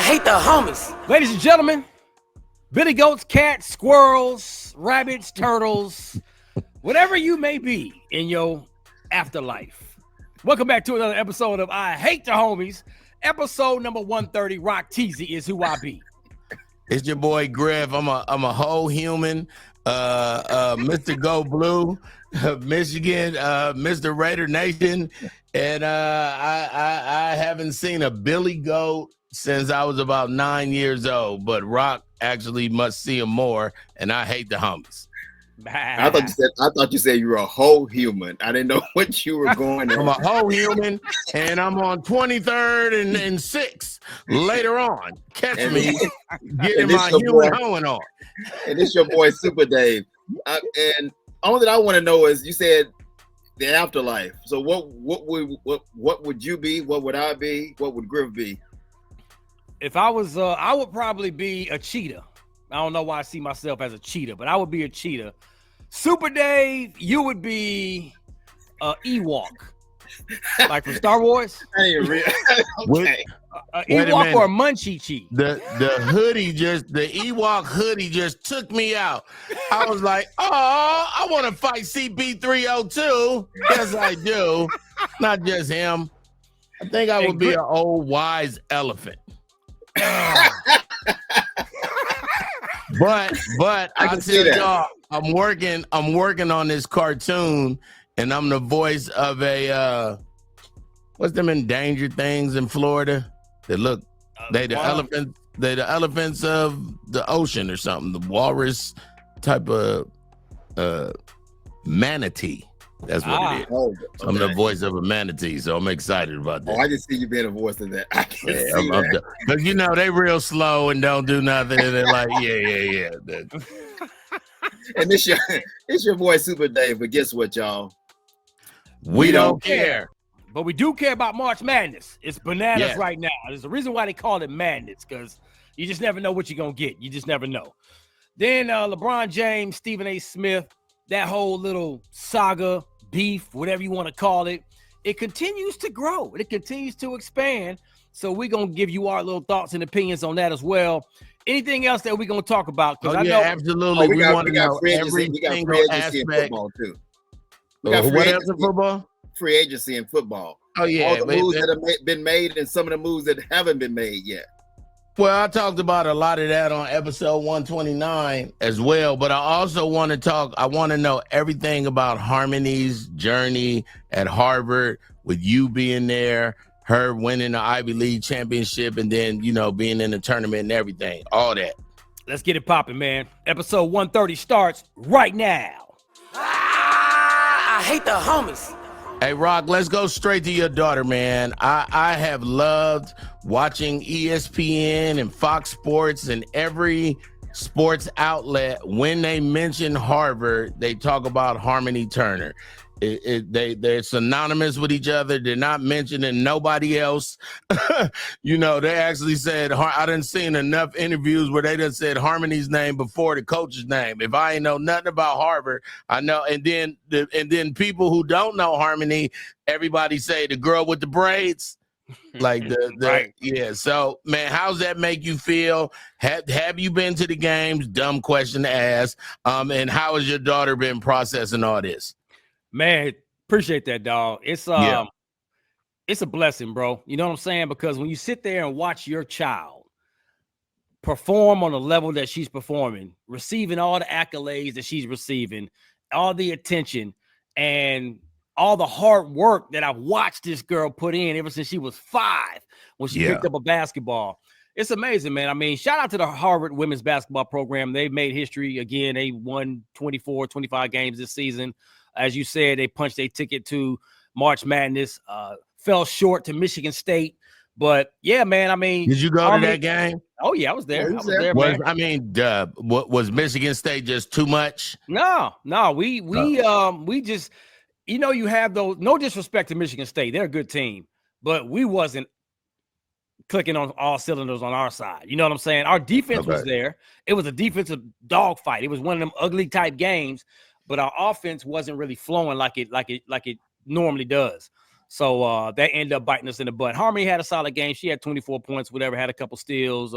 I hate the homies. Ladies and gentlemen, billy goats, cats, squirrels, rabbits, turtles, whatever you may be in your afterlife. Welcome back to another episode of I Hate the Homies. Episode number 130, Rock Teasy is who I be. It's your boy Griff. I'm a whole human. Mr. Go Blue, Michigan, Mr. Raider Nation. And I haven't seen a billy goat since I was about 9 years old, but Rock actually must see him more, and I hate the homies. I thought you said you were a whole human. I didn't know what you were going on. I'm a whole human, and I'm on 23rd and 6th later on. Catch me getting my human hoeing on. And it's your boy Super Dave. And all that I want to know is, you said the afterlife. So what would you be? What would I be? What would Griff be? If I was, I would probably be a cheetah. I don't know why I see myself as a cheetah, but I would be a cheetah. Super Dave, you would be Ewok, like from Star Wars. Okay. Ewok or a Munchie. The Ewok hoodie just took me out. I was like, oh, I want to fight CP302. Yes, I do. Not just him. I think I would be an old wise elephant. But I tell y'all, I'm working on this cartoon, and I'm the voice of a what's them endangered things in Florida that look the elephants of the ocean or something, the walrus type of manatee. That's what it is. Oh, okay. I'm the voice of a manatee, so I'm excited about that. Oh, I can see you being a voice of that. I can see that. But you know, they real slow and don't do nothing, and they're like, yeah. And it's your boy Super Dave. But guess what, y'all? We don't care. But we do care about March Madness. It's bananas right now. There's a reason why they call it madness, because you just never know what you're going to get. You just never know. Then LeBron James, Steven A. Smith, that whole little saga, beef, whatever you want to call it, it continues to grow. It continues to expand. So we're going to give you our little thoughts and opinions on that as well. Anything else that we're going to talk about? Absolutely. We want to know free every agency. We got single free agency in aspect. football, too. What else in football? Free agency in football. Oh, yeah. All the moves that have been made and some of the moves that haven't been made yet. Well, I talked about a lot of that on episode 129 as well, but I also want to know everything about Harmony's journey at Harvard, with you being there, her winning the Ivy League championship, and then, you know, being in the tournament and everything, all that. Let's get it popping, man. Episode 130 starts right now. I hate the homies. Hey, Rock, let's go straight to your daughter, man. I have loved watching ESPN and Fox Sports and every sports outlet. When they mention Harvard, they talk about Harmony Turner. They're synonymous with each other. They're not mentioning nobody else. You know, they actually said, I done seen enough interviews where they done said Harmony's name before the coach's name. If I ain't know nothing about Harvard, I know. And then people who don't know Harmony, everybody say the girl with the braids. Like right. Yeah. So, man, how's that make you feel? Have you been to the games? Dumb question to ask. And how has your daughter been processing all this? Man, appreciate that, dog. It's a blessing, bro. You know what I'm saying? Because when you sit there and watch your child perform on the level that she's performing, receiving all the accolades that she's receiving, all the attention, and all the hard work that I've watched this girl put in ever since she was 5 when she picked up a basketball. It's amazing, man. I mean, shout out to the Harvard women's basketball program. They've made history again. They won 24, 25 games this season. As you said, they punched their ticket to March Madness, fell short to Michigan State. But yeah, man, I mean, did you go to that game? Oh yeah, I was there. Was Michigan State just too much? No, we just, you know, you have those. No disrespect to Michigan State, they're a good team, but we wasn't clicking on all cylinders on our side. You know what I'm saying? Our defense was there. It was a defensive dogfight. It was one of them ugly type games, but our offense wasn't really flowing like it normally does. So that ended up biting us in the butt. Harmony had a solid game. She had 24 points, whatever, had a couple steals.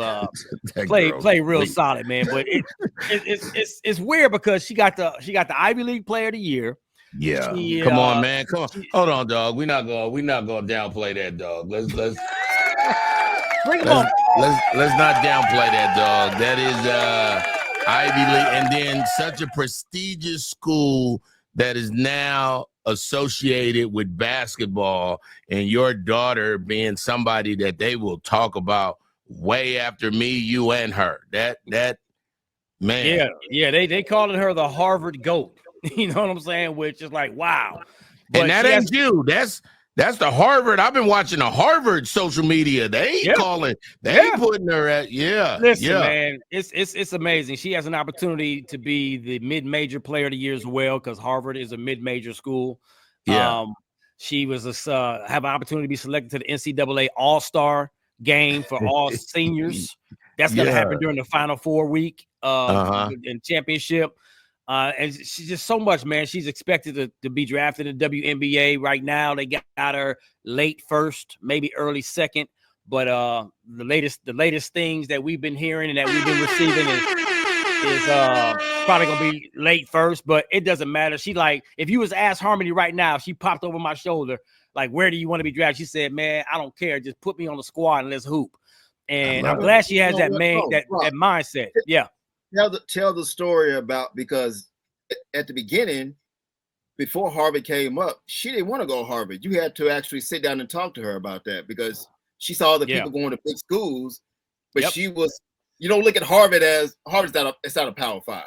Play real solid, man. But it's weird because she got the Ivy League Player of the Year. Yeah. Come on, man. Come on. Hold on, dog. We're not gonna downplay that, dog. Let's bring him on. Let's not downplay that, dog. That is Ivy League, and then such a prestigious school that is now associated with basketball, and your daughter being somebody that they will talk about way after me, you, and her. That man. Yeah. They calling her the Harvard GOAT. You know what I'm saying? Which is like, wow. But and that ain't you. That's the Harvard. I've been watching the Harvard social media. They ain't calling. They ain't putting her at. Listen, man, it's amazing. She has an opportunity to be the mid-major player of the year as well, because Harvard is a mid-major school. Yeah. She was have an opportunity to be selected to the NCAA All-Star game for all seniors. That's gonna happen during the Final Four week in championship. And she's just so much, man. She's expected to be drafted in the WNBA right now. They got her late first, maybe early second. But the latest things that we've been hearing and that we've been receiving is probably gonna be late first. But it doesn't matter. She like, if you was asked Harmony right now, she popped over my shoulder like, where do you want to be drafted? She said, man, I don't care. Just put me on the squad and let's hoop. And I'm glad she has that mindset. Yeah. Tell the story about, because at the beginning, before Harvard came up, she didn't want to go to Harvard. You had to actually sit down and talk to her about that, because she saw the people going to big schools, but she was, you don't look at Harvard as it's not a Power 5.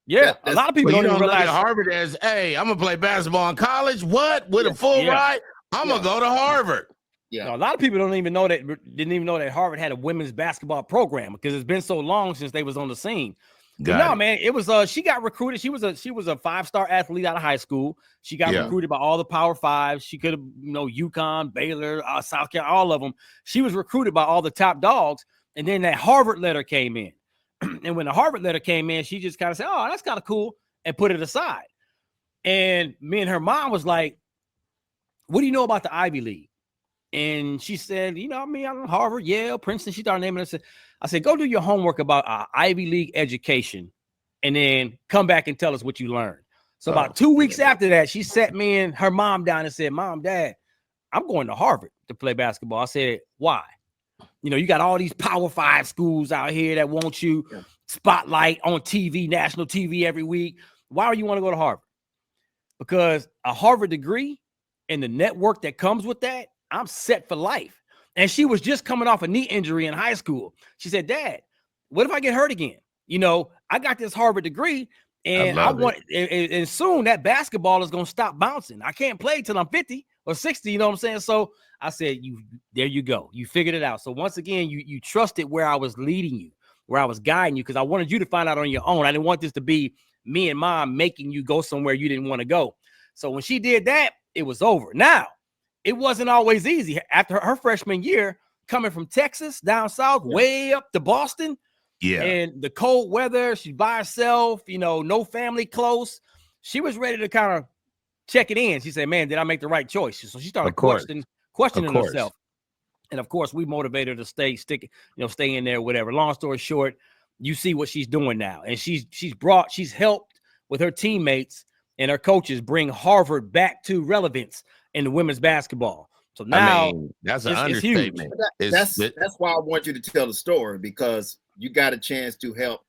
Yeah, a lot of people don't even realize Harvard as, hey, I'm gonna play basketball in college. What? With a full ride? I'm gonna go to Harvard. Yeah, no, a lot of people didn't even know that Harvard had a women's basketball program, because it's been so long since they was on the scene. Man, it was she got recruited. She was a 5-star athlete out of high school. She got recruited by all the Power 5s. She could have, UConn, Baylor, South Carolina, all of them. She was recruited by all the top dogs. And then that Harvard letter came in. And when the Harvard letter came in, she just kind of said, oh, that's kind of cool, and put it aside. And me and her mom was like, what do you know about the Ivy League? And she said, I'm Harvard, Yale, Princeton. She started naming us. I said, go do your homework about Ivy League education, and then come back and tell us what you learned. So about 2 weeks after that, she sat me and her mom down and said, Mom, Dad, I'm going to Harvard to play basketball. I said, why? You got all these Power 5 schools out here that want you spotlight on TV, national TV every week. Why do you want to go to Harvard? Because a Harvard degree and the network that comes with that, I'm set for life. And she was just coming off a knee injury in high school. She said, Dad, what if I get hurt again? I got this Harvard degree, and and soon that basketball is going to stop bouncing. I can't play till I'm 50 or 60. You know what I'm saying? So I said, there you go. You figured it out. So once again, you trusted where I was leading you, where I was guiding you, because I wanted you to find out on your own. I didn't want this to be me and Mom making you go somewhere you didn't want to go. So when she did that, it was over. Now, it wasn't always easy. After her freshman year, coming from Texas down south, way up to Boston, and the cold weather, she's by herself, no family close. She was ready to kind of check it in. She said, man, did I make the right choice? So she started questioning herself. And of course, we motivated her to stay in there, whatever. Long story short, you see what she's doing now. And she's helped with her teammates and her coaches bring Harvard back to relevance in the women's basketball. So now that's an understatement. That's why I want you to tell the story, because you got a chance to help.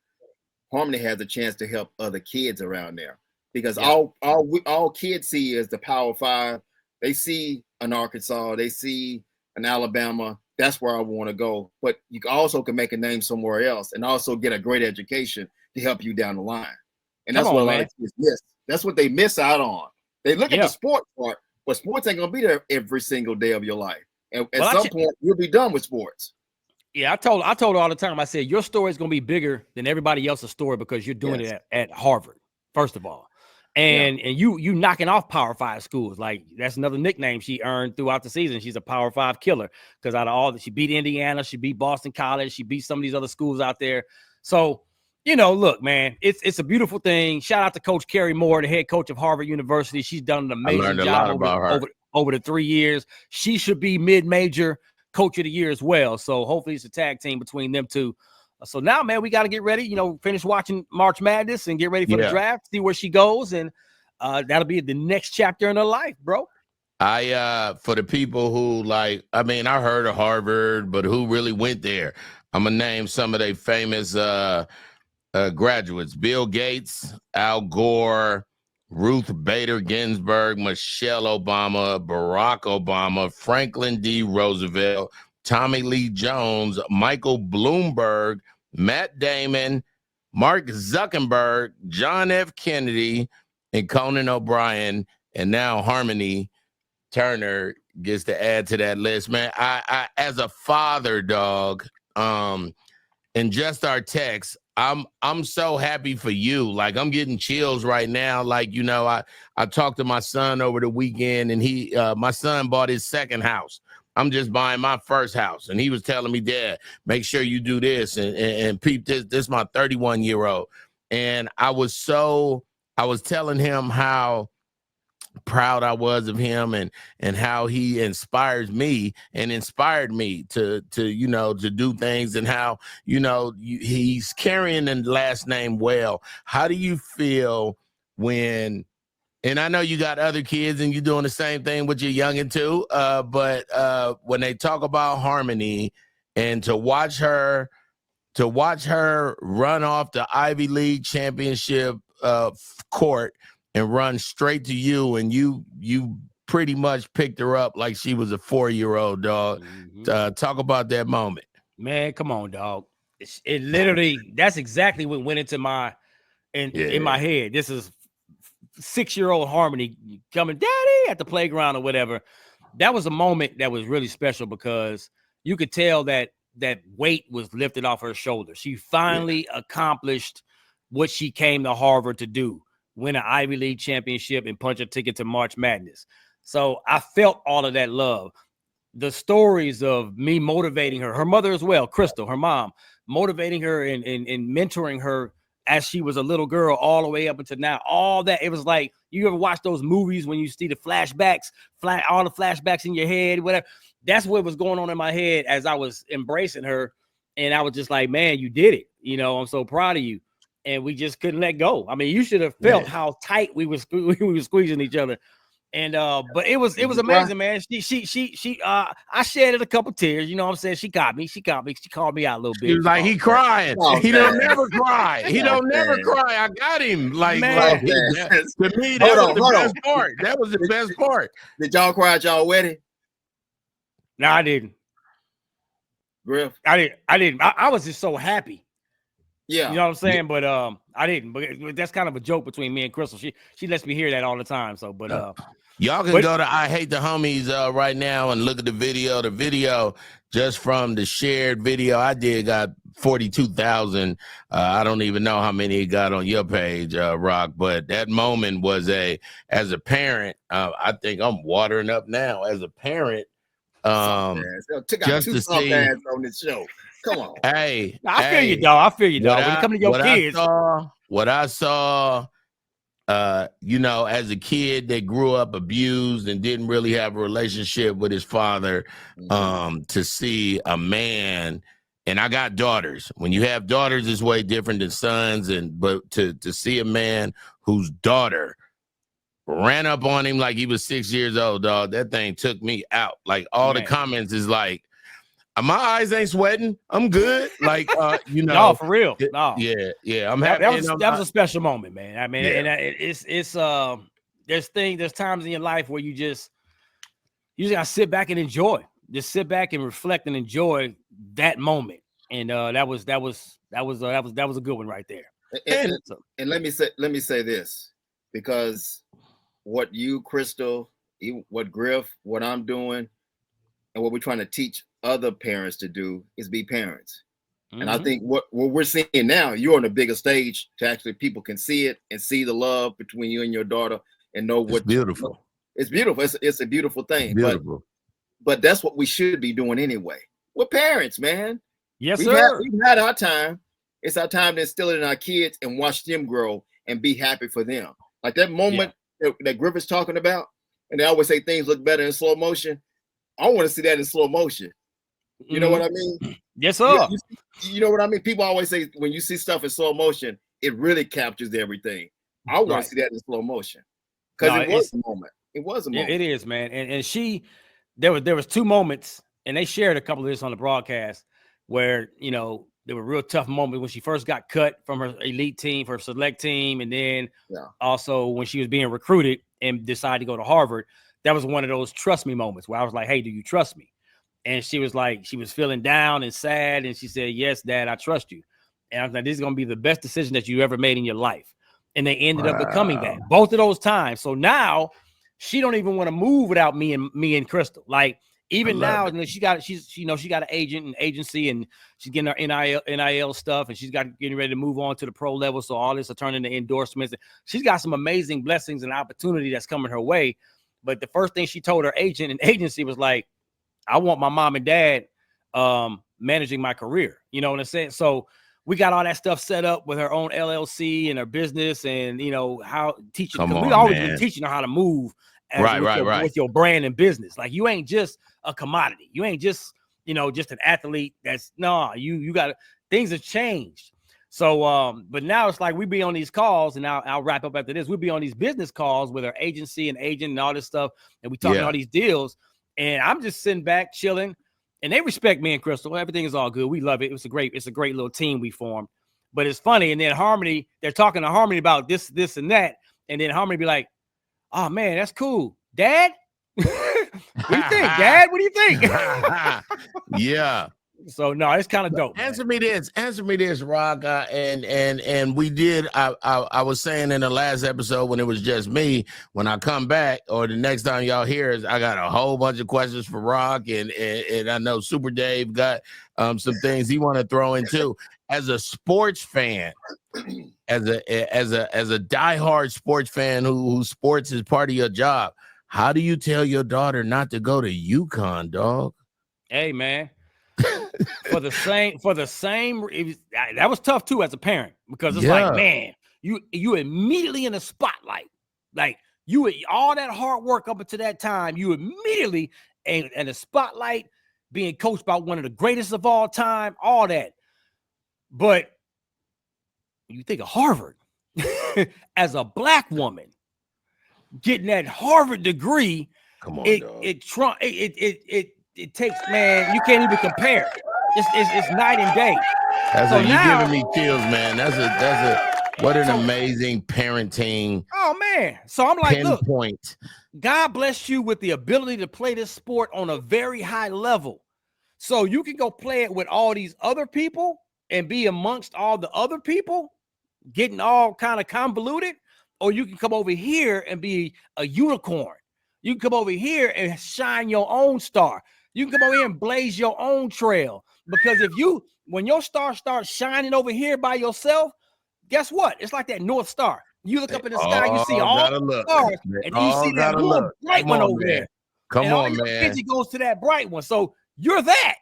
Harmony has a chance to help other kids around there, because all kids see is the Power 5. They see an Arkansas, they see an Alabama. That's where I want to go. But you also can make a name somewhere else and also get a great education to help you down the line. And that's what a lot of kids miss. That's what they miss out on. They look at the sport part, but sports ain't gonna be there every single day of your life. And at some point, you'll be done with sports. Yeah, I told her all the time. I said, your story is gonna be bigger than everybody else's story, because you're doing it at Harvard, first of all. And you knocking off Power 5 schools. Like, that's another nickname she earned throughout the season. She's a Power 5 killer, because out of all that, she beat Indiana, she beat Boston College, she beat some of these other schools out there. So, look, man, it's a beautiful thing. Shout out to Coach Carrie Moore, the head coach of Harvard University. She's done an amazing job over the 3 years. She should be mid-major coach of the year as well. So hopefully it's a tag team between them two. So now, man, we got to get ready, finish watching March Madness and get ready for the draft, see where she goes. And that'll be the next chapter in her life, bro. For the people who I heard of Harvard, but who really went there, I'm going to name some of their famous graduates: Bill Gates, Al Gore, Ruth Bader Ginsburg, Michelle Obama, Barack Obama, Franklin D. Roosevelt, Tommy Lee Jones, Michael Bloomberg, Matt Damon, Mark Zuckerberg, John F. Kennedy, and Conan O'Brien. And now Harmony Turner gets to add to that list, man. I as a father, dog, and just our text, I'm so happy for you. Like, I'm getting chills right now. Like, I talked to my son over the weekend, and my son bought his second house. I'm just buying my first house, and he was telling me, Dad, make sure you do this and peep this. This is my 31-year-old, and I was telling him how proud I was of him and how he inspires me and inspired me to do things, and how he's carrying the last name well. How do you feel when, and I know you got other kids and you're doing the same thing with your youngin too, but when they talk about Harmony and to watch her run off the Ivy League championship court and run straight to you, and you pretty much picked her up like she was a 4-year-old, dog. Talk about that moment. Man, come on, dog. It literally, that's exactly what went into my in my head. This is 6-year-old Harmony coming, Daddy, at the playground or whatever. That was a moment that was really special because you could tell that weight was lifted off her shoulders. She finally accomplished what she came to Harvard to do: win an Ivy League championship and punch a ticket to March Madness. So I felt all of that love. The stories of me motivating her mother as well, Crystal, her mom, motivating her and mentoring her as she was a little girl all the way up until now. All that, it was like, you ever watch those movies when you see the flashbacks, all the flashbacks in your head, whatever. That's what was going on in my head as I was embracing her. And I was just like, man, you did it. I'm so proud of you. And we just couldn't let go. I mean, you should have felt how tight we were squeezing each other. And but it was amazing, man. She I shedded a couple tears. You know what I'm saying? She caught me. She called me out a little bit. He was like, he crying. He don't never cry. He don't never cry. I got him. Like, to me, that was the best part. That was the best part. Did y'all cry at y'all wedding? No, I didn't. Griff? I didn't. I was just so happy. Yeah, you know what I'm saying, but I didn't. But that's kind of a joke between me and Crystal. She lets me hear that all the time. So, but y'all can go to I Hate the Homies right now and look at the video. The video just from the shared video I did got 42,000. I don't even know how many it got on your page, Rock. But that moment was as a parent. I think I'm watering up now as a parent. Just to see on this show. Come on. Hey, I feel you, dog. I feel you, dog. When it comes to your kids. What I saw, as a kid that grew up abused and didn't really have a relationship with his father, to see a man, and I got daughters. When you have daughters, it's way different than sons. But to see a man whose daughter ran up on him like he was 6 years old, dog, that thing took me out. Like, all the comments is like, my eyes ain't sweating. I'm good. Like, no, for real. No. Yeah. I'm happy. That was a special moment, man. I mean, and it's there's times in your life where you just gotta sit back and enjoy. Just sit back and reflect and enjoy that moment. And that was a good one right there. And let me say this, because what you, Crystal, what Griff, what I'm doing, and what we're trying to teach other parents to do is be parents. And I think what we're seeing now, you're on a bigger stage to actually people can see it and see the love between you and your daughter and know what's beautiful. It's beautiful. It's a beautiful thing. Beautiful. But that's what we should be doing anyway. We're parents, man. Yes, sir. We've had our time. It's our time to instill it in our kids and watch them grow and be happy for them. Like that moment that Griff is talking about, and they always say things look better in slow motion. I want to see that in slow motion. You know what I mean? Yes, sir. You know what I mean? People always say when you see stuff in slow motion, it really captures everything. I want to see that in slow motion because it was a moment. It was a moment. It is, man. And there was 2 moments, and they shared a couple of this on the broadcast where, you know, there were real tough moments when she first got cut from her elite team, her select team, and then also when she was being recruited and decided to go to Harvard. That was one of those trust me moments where I was like, hey, do you trust me? And she was like, she was feeling down and sad. And she said, yes, Dad, I trust you. And I was like, this is going to be the best decision that you ever made in your life. And they ended up becoming that both of those times. So now she don't even want to move without me and Crystal. Like, even now, she got an agent and agency, and she's getting her NIL stuff, and she's getting ready to move on to the pro level. So all this will turn into endorsements. She's got some amazing blessings and opportunity that's coming her way. But the first thing she told her agent and agency was like, I want my mom and dad managing my career. You know what I'm saying? So we got all that stuff set up with her own LLC and her business, and, you know, how teaching. We always been teaching her how to move with your brand and business. Like, you ain't just a commodity. You ain't just, you know, just an athlete. You got things have changed. So, but now it's like we be on these calls, and I'll wrap up after this. We'll be on these business calls with our agency and agent and all this stuff, and we talking all these deals. And I'm just sitting back, chilling, and they respect me and Crystal. Everything is all good. We love it. It's a great little team we formed. But it's funny. And then Harmony, they're talking to Harmony about this, and that, and then Harmony be like, "Oh man, that's cool, Dad." What do you think, Dad? What do you think? Yeah. So no, it's kind of dope. Answer me this, Rock. And we did. I was saying in the last episode when it was just me. When I come back, or the next time y'all hear us, I got a whole bunch of questions for Rock, and I know Super Dave got some things he want to throw in too. As a sports fan, as a diehard sports fan who sports is part of your job, how do you tell your daughter not to go to UConn, dog? Hey, man. for the same that was tough too as a parent, because it's like, man, you immediately in the spotlight. Like, you all that hard work up until that time, you immediately in the spotlight, being coached by one of the greatest of all time, all that. But you think of Harvard as a Black woman getting that Harvard degree. Come on, it takes, man, you can't even compare. It's night and day. You're giving me chills, man. What an amazing parenting. Oh man. So I'm like, pinpoint. Look, God bless you with the ability to play this sport on a very high level. So you can go play it with all these other people and be amongst all the other people, getting all kind of convoluted, or you can come over here and be a unicorn. You can come over here and shine your own star. You can come over here and blaze your own trail. Because when your star starts shining over here by yourself, guess what? It's like that North Star. You look up in the sky, you see all the stars, and you see that little bright one over there. Come on, man. Man. Energy goes to that bright one. So you're that.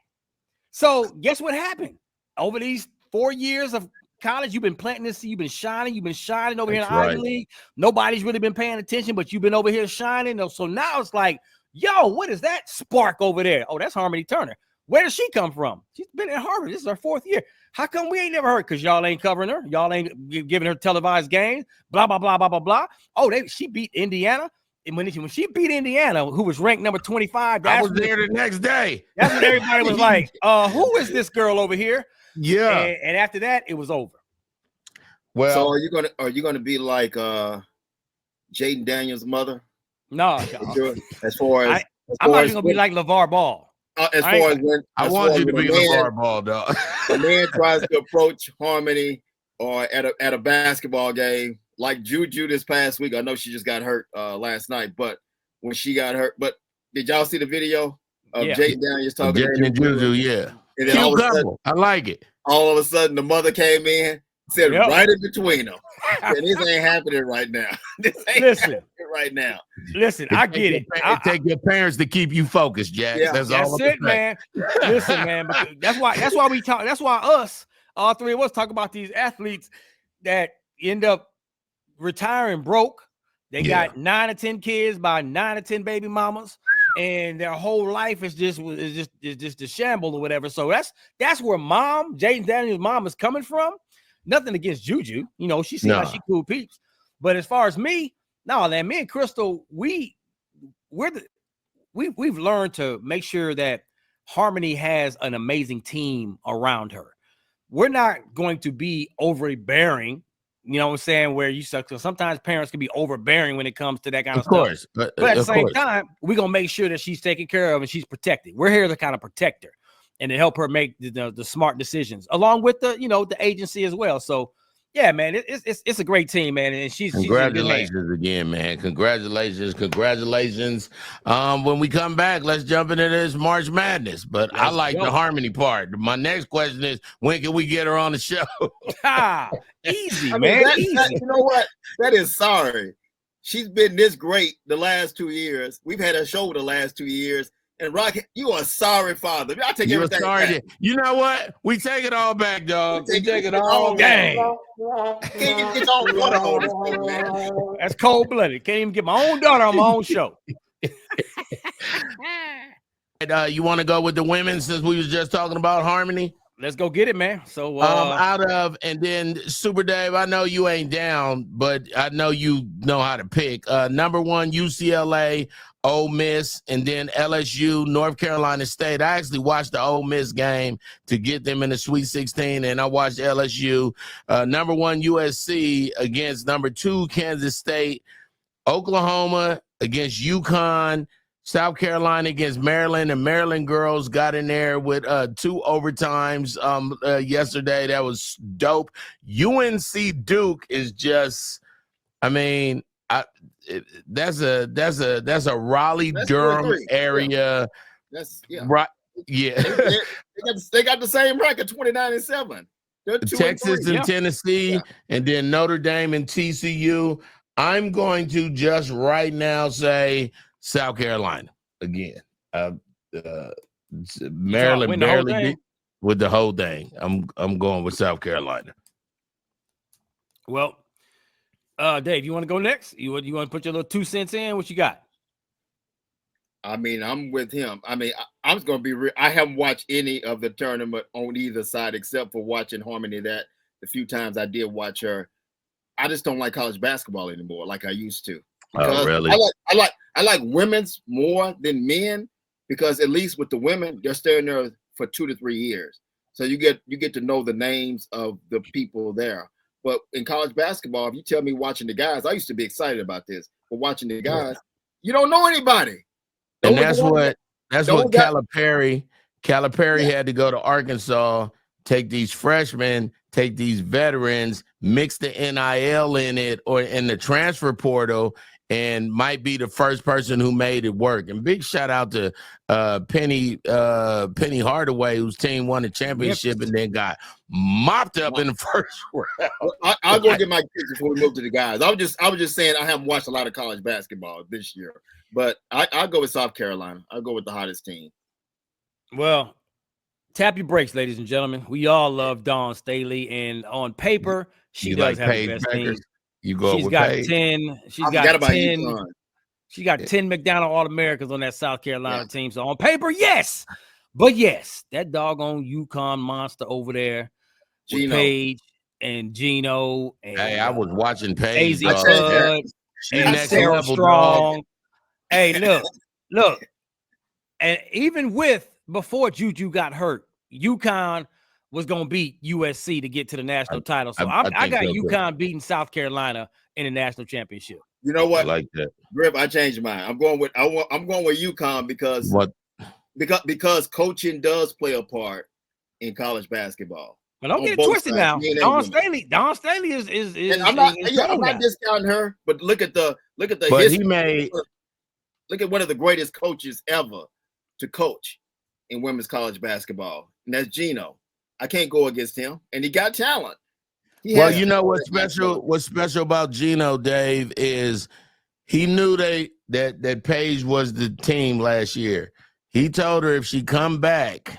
So guess what happened? Over these 4 years of college, you've been planting this seed, you've been shining over here in the Ivy League. Nobody's really been paying attention, but you've been over here shining. So now it's like, yo, what is that spark over there? Oh, that's Harmony Turner. Where does she come from? She's been at Harvard. This is her 4th year. How come we ain't never heard? Because y'all ain't covering her. Y'all ain't giving her televised games. Blah, blah, blah, blah, blah, blah. Oh, she beat Indiana. And when she beat Indiana, who was ranked number 25, I was there the next day. That's when everybody was like, who is this girl over here? Yeah. And after that, it was over. Well, so are you gonna be like Jaden Daniels' mother? No. As far as I'm not gonna be like LeVar Ball. I want you to be LeVar Ball, dog. A man tries to approach Harmony or at a basketball game, like Juju this past week. I know she just got hurt last night, but when she got hurt, but did y'all see the video of Jaden Daniels talking to Juju? Yeah. And then all of a sudden, I like it. All of a sudden, the mother came in, said right in between them. And this ain't happening right now. This ain't happening right now. Listen, I get it. Take your parents to keep you focused, Jack. Yeah. That's it, man. Listen, man. That's why we talk. That's why all three of us talk about these athletes that end up retiring broke. They got 9 or 10 kids by 9 or 10 baby mamas, and their whole life is just a shamble or whatever. So that's where Jaden Daniels' mom is coming from. Nothing against Juju, you know, she seems like she cool peeps. But as far as me, no, man, me and Crystal, we've learned to make sure that Harmony has an amazing team around her. We're not going to be overbearing, you know what I'm saying, where you suck. So sometimes parents can be overbearing when it comes to that kind of stuff. But at the same time, we're going to make sure that she's taken care of and she's protected. We're here to kind of protect her and to help her make the smart decisions, along with the agency as well. So yeah, man, it's a great team, man, and congratulations again, man. Congratulations. When we come back, let's jump into this March Madness. But I like the Harmony part. My next question is, when can we get her on the show? Easy, man. Easy. You know what? That is sorry. She's been this great the last 2 years. We've had a show the last 2 years. And Rock, you are sorry, father. I take everything back. You know what? We take it all back, dog. We take it all back. Can't even get your own daughter on this thing, man. That's cold-blooded. Can't even get my own daughter on my own show. You want to go with the women since we was just talking about Harmony? Let's go get it, man. So and then Super Dave, I know you ain't down, but I know you know how to pick. Number 1, UCLA, Ole Miss, and then LSU, North Carolina State. I actually watched the Ole Miss game to get them in the Sweet 16, and I watched LSU. Number 1, USC against number 2, Kansas State. Oklahoma against UConn. South Carolina against Maryland, and Maryland girls got in there with 2 overtimes yesterday. That was dope. UNC Duke is just, I mean, that's a Raleigh Durham area. Right. Yeah. They got the same record, 29-7. Texas and Tennessee, and then Notre Dame and TCU. I'm going to just right now say South Carolina again. Maryland barely beat with the whole thing. I'm going with South Carolina. Well, Dave, you want to go next? You want to put your little 2 cents in? What you got? I mean, I'm with him. I mean, I was going to be real. I haven't watched any of the tournament on either side except for watching Harmony. That the few times I did watch her, I just don't like college basketball anymore like I used to. Oh, really? I like women's more than men because at least with the women, they're staying there for 2 to 3 years. So you get to know the names of the people there. But in college basketball, if you tell me watching the guys, I used to be excited about this. But watching the guys, you don't know anybody. And that's what Calipari had to go to Arkansas, take these freshmen, take these veterans, mix the NIL in it or in the transfer portal, and might be the first person who made it work. And big shout out to Penny Hardaway, whose team won the championship and then got mopped up in the first round. I'll go get my picks before we move to the guys. I was just saying I haven't watched a lot of college basketball this year, but I'll go with South Carolina. I'll go with the hottest team. Well, tap your brakes, ladies and gentlemen. We all love Dawn Staley, and on paper, she does have the best team. You go. She's got 10. She's got 10. She got 10 McDonald All-Americans on that South Carolina team. So on paper, yes. But yes, that doggone UConn monster over there with Paige and Gino. And, hey, I was watching Paige. And Sarah Strong. Dog. Hey, look. And even before Juju got hurt, UConn was going to beat USC to get to the national title. So I got UConn beating South Carolina in the national championship. You know what? I like that. Griff, I changed mine. I'm going with UConn because coaching does play a part in college basketball. But don't get it twisted now. Dawn Staley is and I'm not discounting her, but look at the history. Look at one of the greatest coaches ever to coach in women's college basketball, and that's Gino. I can't go against him, and he got talent. Well, you know what's special about Gino, Dave, is he knew that Paige was the team last year. He told her if she come back,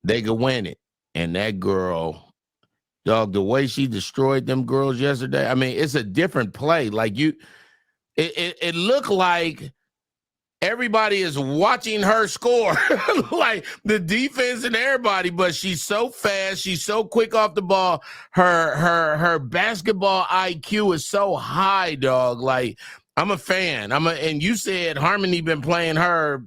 they could win it. And that girl, dog, the way she destroyed them girls yesterday, I mean, it's a different play. Like it looked like everybody is watching her score, like the defense and everybody, but she's so fast. She's so quick off the ball. Her basketball IQ is so high, dog. Like, I'm a fan. And you said Harmoni been playing her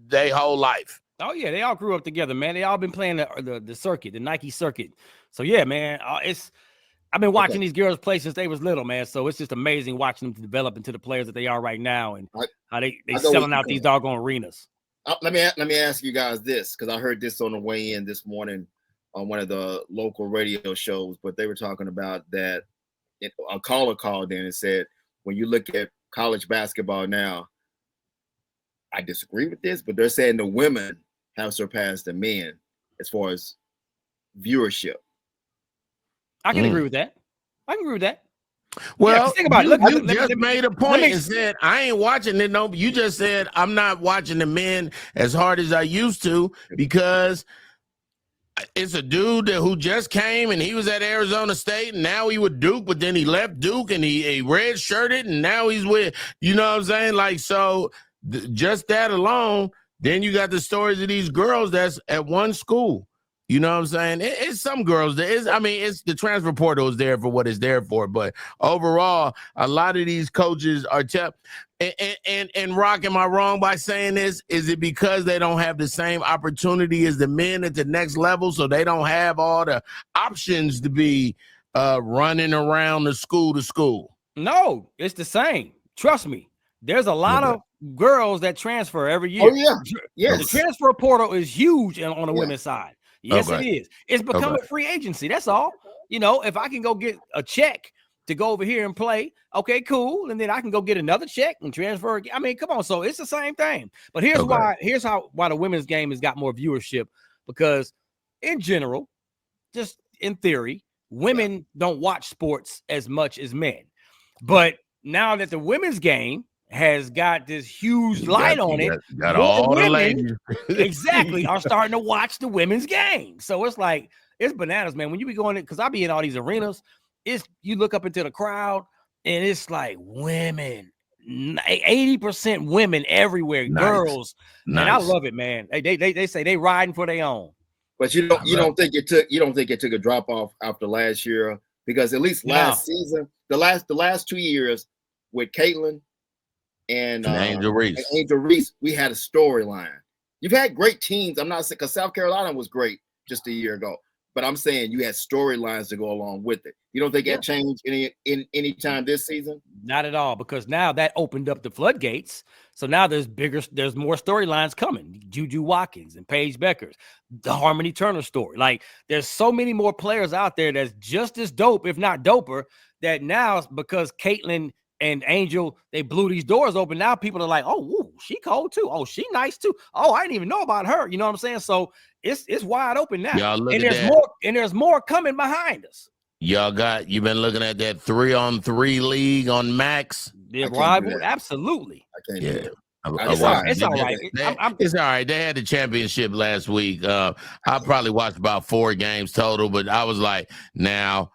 their whole life. Oh yeah, they all grew up together, man. They all been playing the circuit, the Nike circuit. So yeah, man, I've been watching these girls play since they was little, man. So it's just amazing watching them develop into the players that they are right now, and how they selling out these doggone arenas. Let me ask you guys this, because I heard this on the way in this morning on one of the local radio shows. But they were talking about that. A caller called in and said, when you look at college basketball now, I disagree with this, but they're saying the women have surpassed the men as far as viewership. I can agree with that. I can agree with that. Well, think about it. Look, you just made a point and said, I ain't watching it. No, you just said, I'm not watching the men as hard as I used to because it's a dude who just came and he was at Arizona State and now he with Duke, but then he left Duke and he red shirted and now he's with, you know what I'm saying? Like, so just that alone, then you got the stories of these girls that's at one school. You know what I'm saying? It's some girls that is, I mean, it's the transfer portal is there for what it's there for. But overall, a lot of these coaches are and Rock, am I wrong by saying this? Is it because they don't have the same opportunity as the men at the next level? So they don't have all the options to be running around the school to school? No, it's the same. Trust me. There's a lot of girls that transfer every year. Oh, yeah. Yes. The transfer portal is huge on the women's side. Yes, it is. It's become a free agency. That's all. You know, if I can go get a check to go over here and play, okay, cool. And then I can go get another check and transfer. I mean, come on. So it's the same thing. But here's why the women's game has got more viewership, because in general, just in theory, women don't watch sports as much as men. But now that the women's game has got this huge light on it, got all the ladies exactly are starting to watch the women's game. So it's like, it's bananas, man. When you be going in, because I be in all these arenas, you look up into the crowd and it's like women, 80% women everywhere, girls. And I love it, man. They say they riding for their own. But you don't think it took a drop off after last year, because at least last season, the last 2 years with Caitlin and Angel Reese, we had a storyline. You've had great teams. I'm not saying, because South Carolina was great just a year ago, but I'm saying you had storylines to go along with it. You don't think that changed any time this season? Not at all, because now that opened up the floodgates. So now there's more storylines coming. Juju Watkins and Paige Beckers, the Harmony Turner story. Like, there's so many more players out there that's just as dope, if not doper, that now, because Caitlin and Angel, they blew these doors open. Now people are like, oh, woo, she cold too. Oh, she nice too. Oh, I didn't even know about her. You know what I'm saying? So it's wide open now. And there's more coming behind us. You've been looking at that 3-on-3 league on Max. The rival, absolutely. I can't do it. It's all right. It's all right. They had the championship last week. I probably watched about 4 games total, but I was like, now,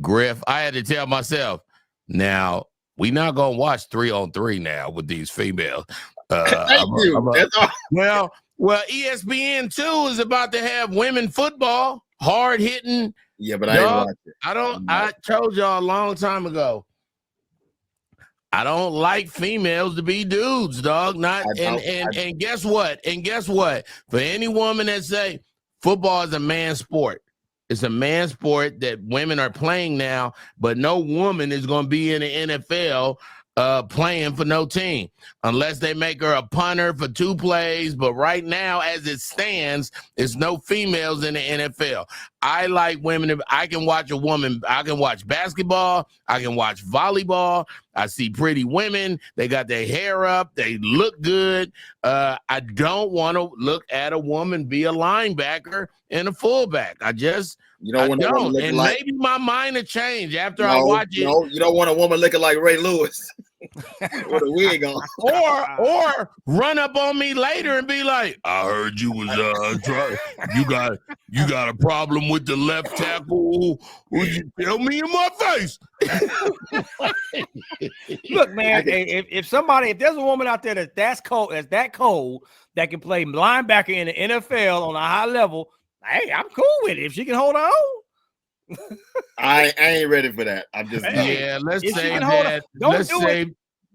Griff, I had to tell myself, now, we not gonna watch 3-on-3 now with these females. Well, ESPN 2 is about to have women football, hard hitting. Yeah, but I ain't watch it. I told y'all a long time ago, I don't like females to be dudes, dog. And guess what? For any woman that say football is a man's sport, it's a man's sport that women are playing now, but no woman is going to be in the NFL playing for no team unless they make her a punter for 2 plays. But right now, as it stands, there's no females in the NFL. I like women. I can watch a woman. I can watch basketball. I can watch volleyball. I see pretty women. They got their hair up. They look good. I don't want to look at a woman be a linebacker and a fullback. I don't. And maybe my mind will change after I watch it. No, you don't want a woman looking like Ray Lewis. with a wig on. Or run up on me later and be like, I heard you was you got a problem with the left tackle. Would you tell me in my face? Look, man, if there's a woman out there that's cold, that can play linebacker in the NFL on a high level, hey, I'm cool with it if she can hold her own. I ain't ready for that. I'm just let's say that.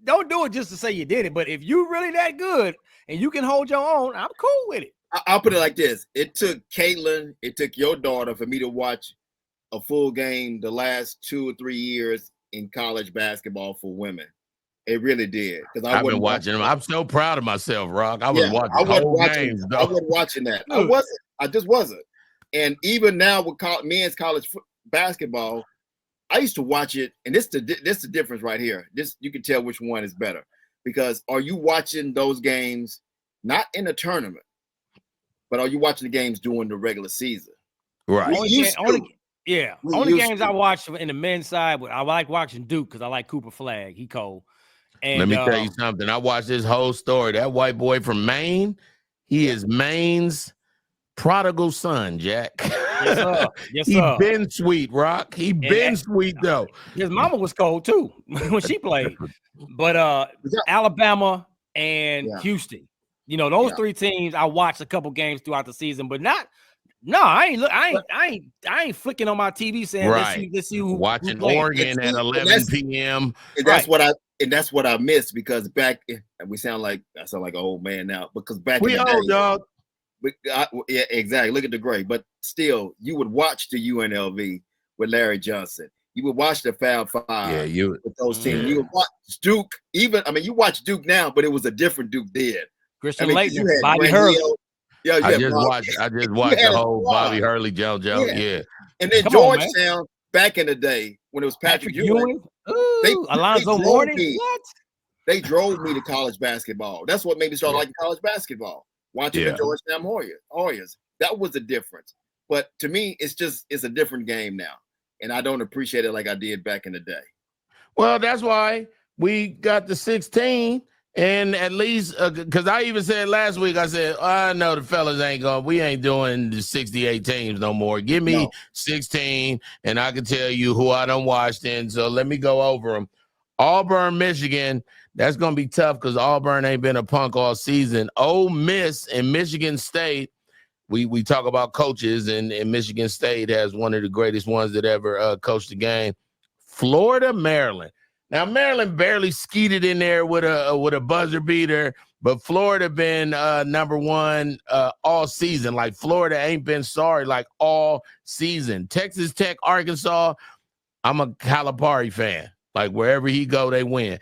Don't do it just to say you did it. But if you're really that good and you can hold your own, I'm cool with it. I'll put it like this: it took Caitlin, it took your daughter for me to watch a full game the last 2 or 3 years in college basketball for women. It really did, because I've been watching them. I'm so proud of myself, Rock. I was watching whole games. I wasn't watching that. I just wasn't. And even now with men's college basketball, I used to watch it, and this the difference right here. This you can tell which one is better, because are you watching those games not in a tournament, but are you watching the games during the regular season? Right. Only games I watch in the men's side, I like watching Duke because I like Cooper Flagg. He cold. And let me tell you something. I watched this whole story. That white boy from Maine, he is Maine's prodigal son, Jack. Yes, sir. Yes, He been sweet, Rock. He been sweet though. His mama was cold too when she played. But Alabama and Houston, those 3 teams I watched a couple games throughout the season, but I ain't flicking on my TV saying let's see who watching Oregon at 11 p.m. And that's what I missed, because back, and I sound like an old man now, because back in the day, dog. Yeah, exactly. Look at the gray, but still, you would watch the UNLV with Larry Johnson. You would watch the Fab Five. With those teams. You would watch Duke. You watch Duke now, but it was a different Duke then. Christian Laettner, Bobby Hurley. I just watched the whole Bobby Hurley, JoJo. Yeah. And then Georgetown back in the day when it was Patrick Ewing. Alonzo Mourning. They drove me to college basketball. That's what made me start liking college basketball. Watching the Georgetown Warriors. That was the difference. But to me, it's a different game now. And I don't appreciate it like I did back in the day. Well, that's why we got the 16. And at least, because I even said last week, I said, I know the fellas we ain't doing the 68 teams no more. Give me 16, and I can tell you who I done watched in. So let me go over them. Auburn, Michigan. That's going to be tough because Auburn ain't been a punk all season. Ole Miss and Michigan State. We talk about coaches, and Michigan State has one of the greatest ones that ever coached the game. Florida, Maryland. Now, Maryland barely skeeted in there with a buzzer beater, but Florida been number one all season. Like, Florida ain't been sorry like all season. Texas Tech, Arkansas, I'm a Calipari fan. Like, wherever he go, they win.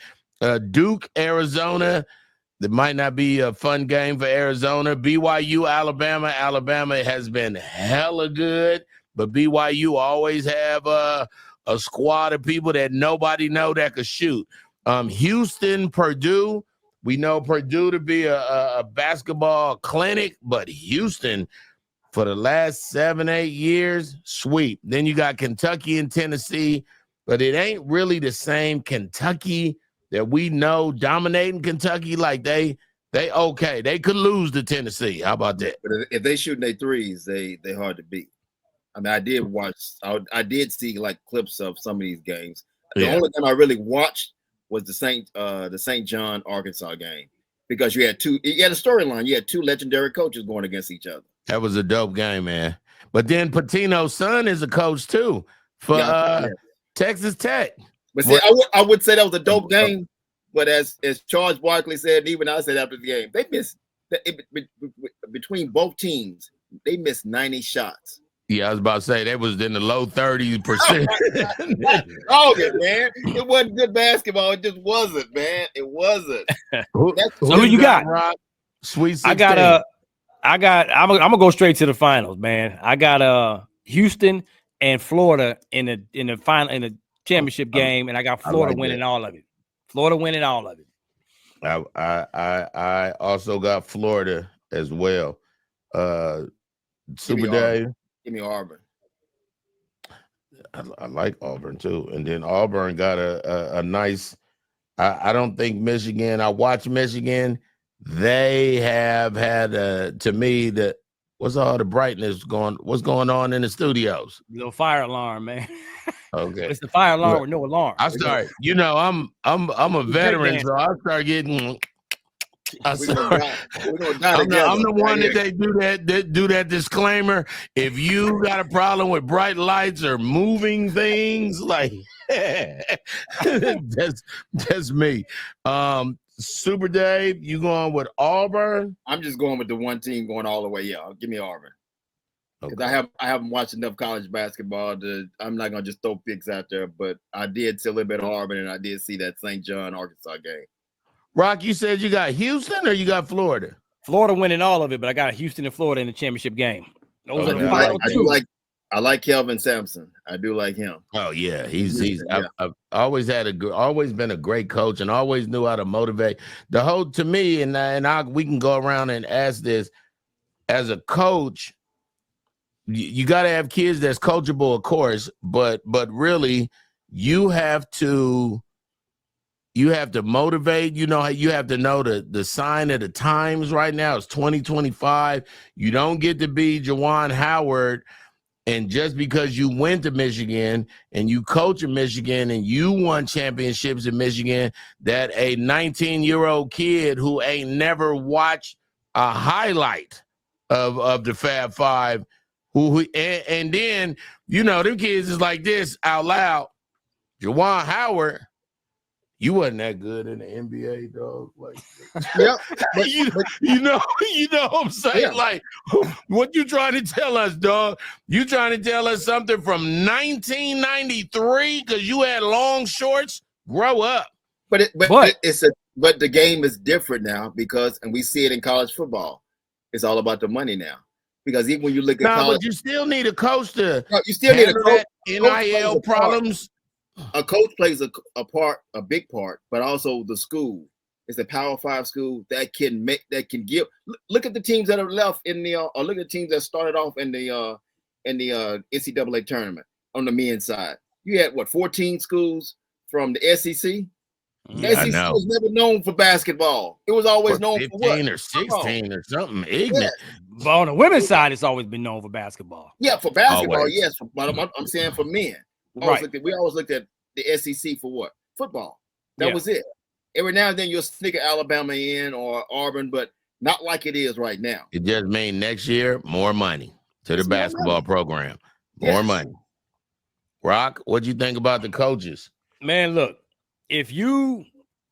Duke, Arizona, that might not be a fun game for Arizona. BYU, Alabama. Alabama has been hella good, but BYU always have a squad of people that nobody know that could shoot. Houston, Purdue. We know Purdue to be a basketball clinic, but Houston, for the last 7-8 years, sweep. Then you got Kentucky and Tennessee, but it ain't really the same Kentucky that we know dominating Kentucky. Like they okay. They could lose to Tennessee. How about that? But if they shooting their threes, they hard to beat. I mean, I did see like clips of some of these games. The only time I really watched was the St. John, Arkansas game, because you had a storyline. You had 2 legendary coaches going against each other. That was a dope game, man. But then Patino's son is a coach too for Texas Tech. But see, I would say that was a dope game. But as Charles Barkley said, and even I said after the game, they missed between both teams. They missed 90 shots. Yeah, I was about to say that was in the low 30%. Oh, man. It wasn't good basketball. It just wasn't, man. It wasn't. So who you got? Rock? Sweet 16. I'm gonna go straight to the finals, man. I got Houston and Florida in the final, in the championship game, and I got Florida winning all of it. Florida winning all of it. I also got Florida as well. Super Dave. Give me Auburn. I like Auburn too, and then Auburn got a nice I don't think Michigan. I watch Michigan. They have had to me the what's all the brightness going? What's going on in the studios? Little fire alarm, man. Okay, It's the fire alarm with no alarm. I start. You know, I'm a veteran, so I start getting. I'm the one that they do that disclaimer. If you got a problem with bright lights or moving things, like that's me. Super Dave, you going with Auburn? I'm just going with the one team going all the way. Yeah, give me Auburn. Because I haven't watched enough college basketball I'm not gonna just throw picks out there, but I did see a little bit of Auburn, and I did see that St. John Arkansas game. Rock, you said you got Houston or you got Florida? Florida winning all of it, but I got Houston and Florida in the championship game. Those are the final two. I like Kelvin Sampson. I do like him. Oh yeah, I've always been a great coach and always knew how to motivate. The whole to me, and we can go around and ask this as a coach. You got to have kids that's coachable, of course, but really you have to motivate. You know, you have to know the sign of the times right now. It's 2025. You don't get to be Juwan Howard. And just because you went to Michigan and you coach in Michigan and you won championships in Michigan, that a 19-year-old kid who ain't never watched a highlight of the Fab Five, and then, you know, them kids is like this out loud. Juwan Howard, you wasn't that good in the NBA, dog. Like, yeah, you know what I'm saying? Yeah. Like, what you trying to tell us, dog? You trying to tell us something from 1993 because you had long shorts? Grow up. But the game is different now and we see it in college football. It's all about the money now. Because even when you look at college, but you still need a coach to. No, you still need a coach. NIL problems. A coach plays a big part, but also the school. It's a Power 5 school that can give. Look at the teams that are left in the, or look at the teams that started off in the NCAA tournament on the men's side. You had 14 schools from the SEC. Yeah, SEC was never known for basketball. It was always known for 15 or 16 or something ignorant. Yeah. But on the women's side, it's always been known for basketball. Yeah, for basketball, yes. But I'm saying for men. We always looked at the SEC for what? Football. That was it. Every now and then you'll sneak Alabama in or Auburn, but not like it is right now. It just means next year, more money to the basketball program. More money. Rock, what'd you think about the coaches? Man, look, if you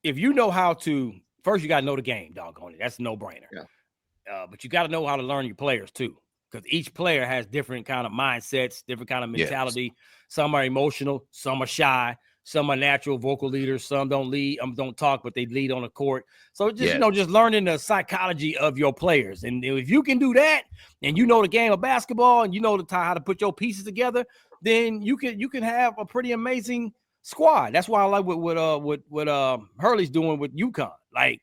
know how to, first you got to know the game, doggone it. That's a no-brainer. Yeah. But you got to know how to learn your players too, because each player has different kind of mindsets, different kind of mentality. Yes. Some are emotional, some are shy, some are natural vocal leaders, some don't talk, but they lead on the court. So just just learning the psychology of your players. And if you can do that, and you know the game of basketball, and you know how to put your pieces together, then you can have a pretty amazing squad. That's why I like what Hurley's doing with UConn. Like,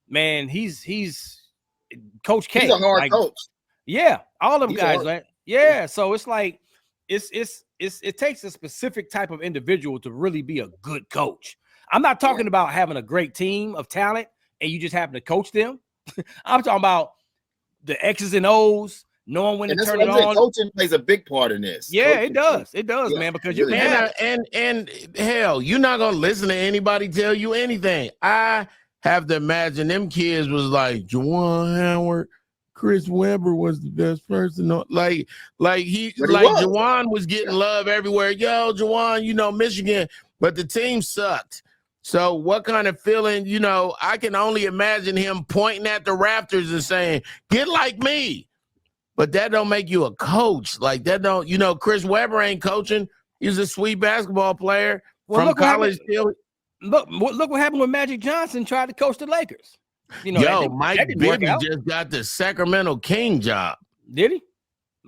man, he's Coach K. He's a hard coach. Yeah, all them guys, right? Yeah, so it's like it takes a specific type of individual to really be a good coach. I'm not talking about having a great team of talent and you just happen to coach them. I'm talking about the X's and O's, knowing when to turn it on. Coaching plays a big part in this. Yeah, it does. It does, man, because you can. And hell, you're not gonna listen to anybody tell you anything. I have to imagine them kids was like Juwan Howard. Chris Webber was the best person. Like Juwan was getting love everywhere. Yo, Juwan, you know, Michigan, but the team sucked. So what kind of feeling, you know, I can only imagine him pointing at the Raptors and saying, get like me. But that don't make you a coach. Like that don't, you know, Chris Webber ain't coaching. He's a sweet basketball player from college. Look what happened when Magic Johnson tried to coach the Lakers. You know, Mike Bibby just got the Sacramento King job. Did he?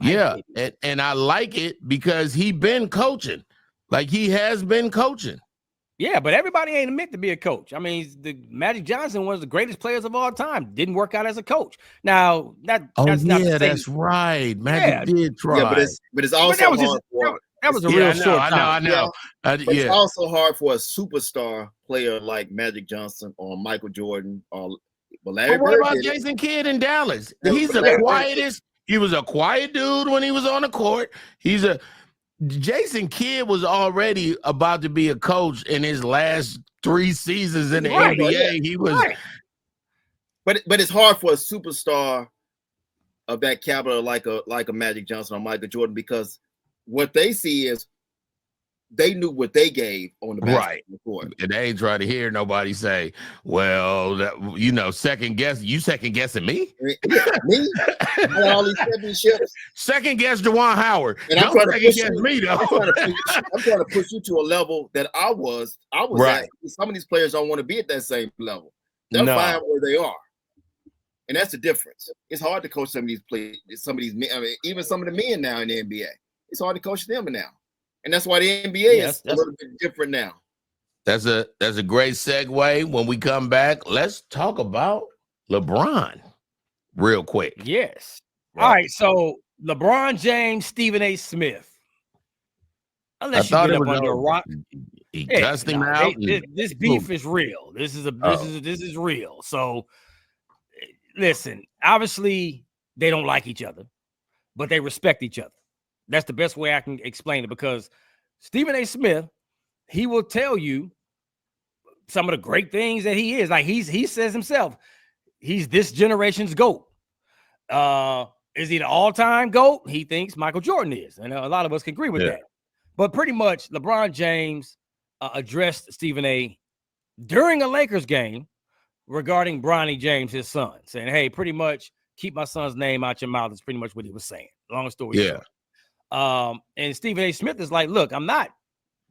Yeah, and I like it because he been coaching. Like he has been coaching. Yeah, but everybody ain't meant to be a coach. I mean, the Magic Johnson, one of the greatest players of all time, didn't work out as a coach. Now that's not that's right. Magic did try. Yeah, but it's also That was a real short time. I know. But it's also hard for a superstar player like Magic Johnson or Michael Jordan or Larry But what Bird about did it. Jason Kidd in Dallas? Yeah, He's the Larry Bird quietest. He was a quiet dude when he was on the court. Jason Kidd was already about to be a coach in his last 3 seasons in the NBA. Yeah. He was, but it's hard for a superstar of that caliber like a Magic Johnson or Michael Jordan, because what they see is they knew what they gave on the basketball court. And they ain't trying to hear nobody say, well, second guessing me? Yeah, me? All these championships. Second guess Juwan Howard. And Don't second guess me, though. I'm trying to push you to a level that I was right. at. Some of these players don't want to be at that same level. They're fine where they are. And that's the difference. It's hard to coach some of these players, men. I mean, even some of the men now in the NBA. It's hard to coach them now. And that's why the NBA is a little bit different now. That's a great segue. When we come back, let's talk about LeBron real quick. Yes. All right. So LeBron James, Stephen A. Smith. Unless you get up under a rock. He cussed him out. This beef is real. This is real. So listen, obviously they don't like each other, but they respect each other. That's the best way I can explain it, because Stephen A. Smith, he will tell you some of the great things that he is. Like he says himself, he's this generation's GOAT. Is he the all-time GOAT? He thinks Michael Jordan is. And a lot of us can agree with that. But pretty much LeBron James addressed Stephen A. during a Lakers game regarding Bronny James, his son, saying, hey, pretty much keep my son's name out your mouth. Is pretty much what he was saying. Long story short. And Stephen A. Smith is like, look, I'm not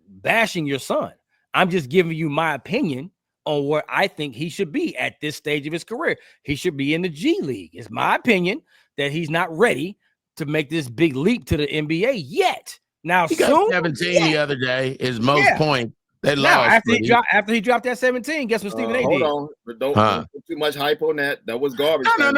bashing your son. I'm just giving you my opinion on where I think he should be at this stage of his career. He should be in the G League. It's my opinion that he's not ready to make this big leap to the NBA yet. Now, he got 17 the other day, his most points. They lost. After he dropped that 17, guess what Stephen A. did? Hold on. But don't put too much hype on that. That was garbage. No,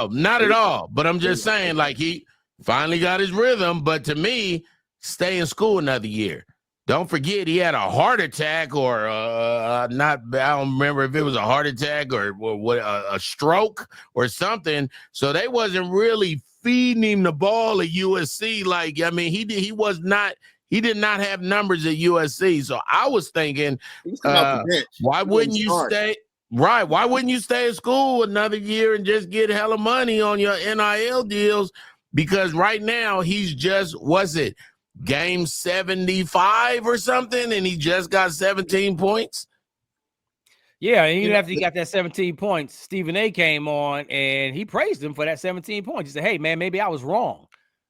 not at all. But I'm just saying, like, he finally got his rhythm. But to me, stay in school another year. Don't forget he had a heart attack or I don't remember if it was a heart attack or a stroke or something. So they wasn't really feeding him the ball at USC. Like, I mean, he did not have numbers at USC. So I was thinking, why wouldn't you stay? Right. Why wouldn't you stay at school another year and just get hella money on your NIL deals? Because right now he's just, game 75 or something, and he just got 17 points. Yeah, and even after he got that 17 points, Stephen A. came on and he praised him for that 17 points. He said, hey, man, maybe I was wrong.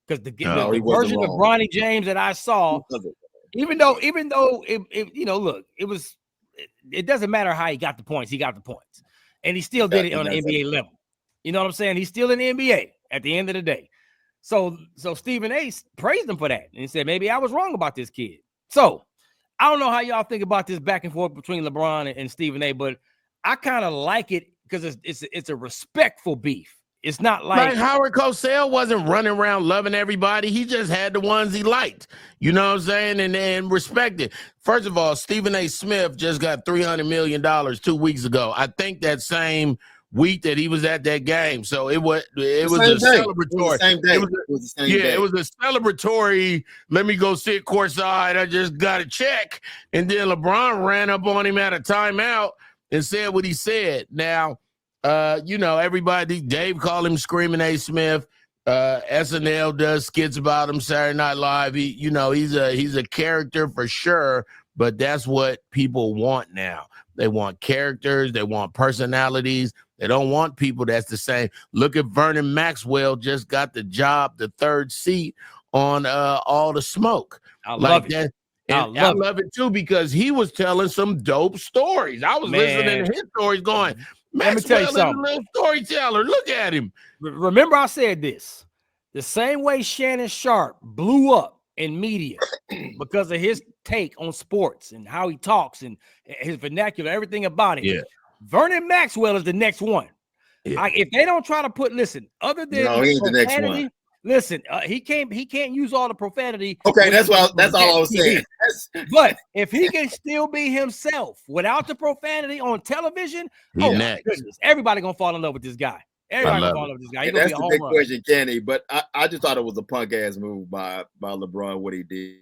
Because the version of Bronny James that I saw, even though it doesn't matter how he got the points, he got the points. And he still did it on the NBA level. You know what I'm saying? He's still in the NBA at the end of the day. So Stephen A. praised him for that. And he said, maybe I was wrong about this kid. So I don't know how y'all think about this back and forth between LeBron and Stephen A., but I kind of like it because it's a respectful beef. It's not like Howard Cosell wasn't running around loving everybody. He just had the ones he liked. You know what I'm saying? And respected. First of all, Stephen A. Smith just got $300 million 2 weeks ago. I think that same week that he was at that game. So it was a celebratory. It was a celebratory. Let me go sit courtside. I just got a check. And then LeBron ran up on him at a timeout and said what he said. Now, everybody, Dave called him Screaming A. Smith. SNL does skits about him, Saturday Night Live. He's a character for sure, but that's what people want now. They want characters. They want personalities. They don't want people that's the same. Look at Vernon Maxwell, just got the job, the third seat on All the Smoke. I love it. I love it too, because he was telling some dope stories. I was listening to his stories going, let me tell you something. A little storyteller. Look at him. Remember I said this. The same way Shannon Sharp blew up in media because of his take on sports and how he talks and his vernacular, everything about it. Yeah. Vernon Maxwell is the next one. Yeah. If they don't try to other than he's the next one. Listen, he can't use all the profanity. Okay, that's all I was saying. But if he can still be himself without the profanity on television, He my next. goodness, everybody gonna fall in love with this guy. Everybody gonna fall in love with this guy. He's gonna That's be a the home big run. question, Kenny. But I just thought it was a punk ass move by LeBron. What he did.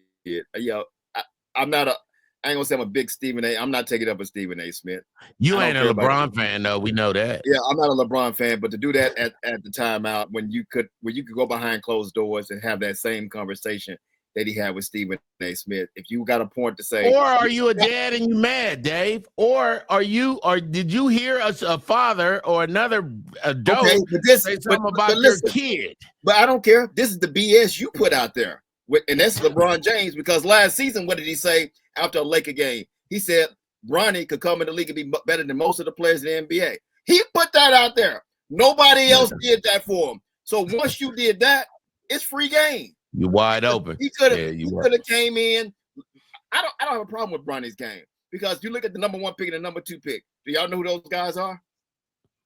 I ain't gonna say I'm a big Stephen A. I'm not taking up with Stephen A. Smith. You ain't a LeBron fan though. We know that. Yeah, I'm not a LeBron fan, but to do that at the timeout when you could go behind closed doors and have that same conversation that he had with Stephen A. Smith. If you got a point to say, or are you a dad and you mad, Dave? Or did you hear a father or another adult say something about your kid? But I don't care. This is the BS you put out there. And that's LeBron James, because last season, what did he say after a Laker game? He said Bronny could come in the league and be better than most of the players in the NBA. He put that out there. Nobody else did that for him. So once you did that, it's free game. You're wide open. He could have came in. I don't have a problem with Bronny's game, because you look at the number 1 pick and the number 2 pick. Do y'all know who those guys are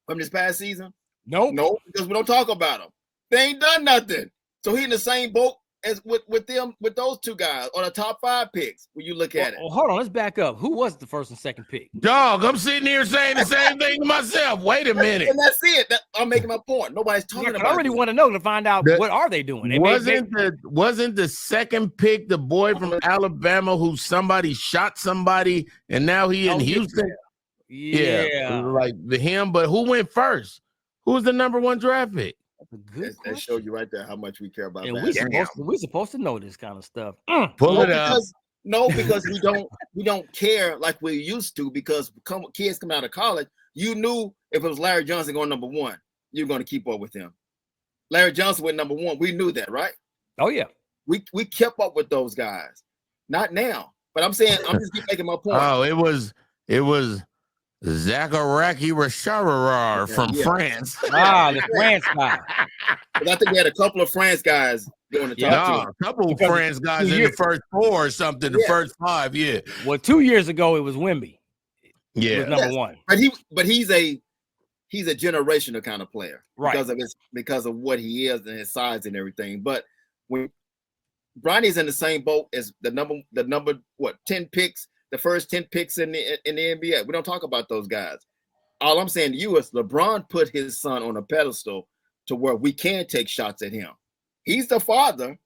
from this past season? No, because we don't talk about them. They ain't done nothing. So he in the same boat as with those 2 guys on the top 5 picks when you look at it. Well, hold on, let's back up. Who was the first and second pick? Dog, I'm sitting here saying the same thing to myself. Wait a minute. And that's it. I'm making my point. Nobody's talking about it. I really want to know to find out what are they doing. Wasn't the second pick the boy from Alabama who somebody shot somebody and now he in Houston? Yeah. Like him, but who went first? Who was the number 1 draft pick? That showed you right there how much we care about that. We're supposed to know this kind of stuff. Pull it up. Because we don't care like we used to, because kids come out of college, you knew if it was Larry Johnson going number 1, you're going to keep up with him. Larry Johnson went number 1. We knew that, right? Oh yeah. We kept up with those guys. Not now. But I'm saying, I'm just making my point. Oh, it was Zacharaki Racharar from France. The France guy. But I think we had a couple of France guys doing the top 2. A couple of France guys in the first 4 or something, the first 5, yeah. Well, 2 years ago it was Wemby. Yeah, was number 1. But he's a generational kind of player, right? Because of what he is and his size and everything. But when Bronny's in the same boat as the number 10 picks. The first 10 picks in the NBA. We don't talk about those guys. All I'm saying to you is LeBron put his son on a pedestal to where we can take shots at him. He's the father.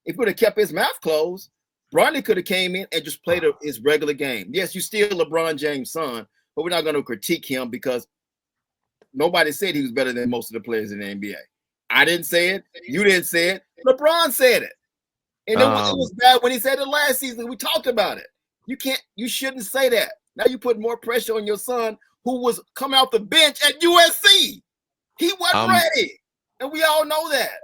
If he would have kept his mouth closed, Bronny could have came in and just played his regular game. Yes, you still LeBron James' son, but we're not going to critique him because nobody said he was better than most of the players in the NBA. I didn't say it. You didn't say it. LeBron said it. And it was bad when he said it last season. We talked about it. You shouldn't say that. Now you put more pressure on your son, who was coming off the bench at USC. He wasn't ready. And we all know that.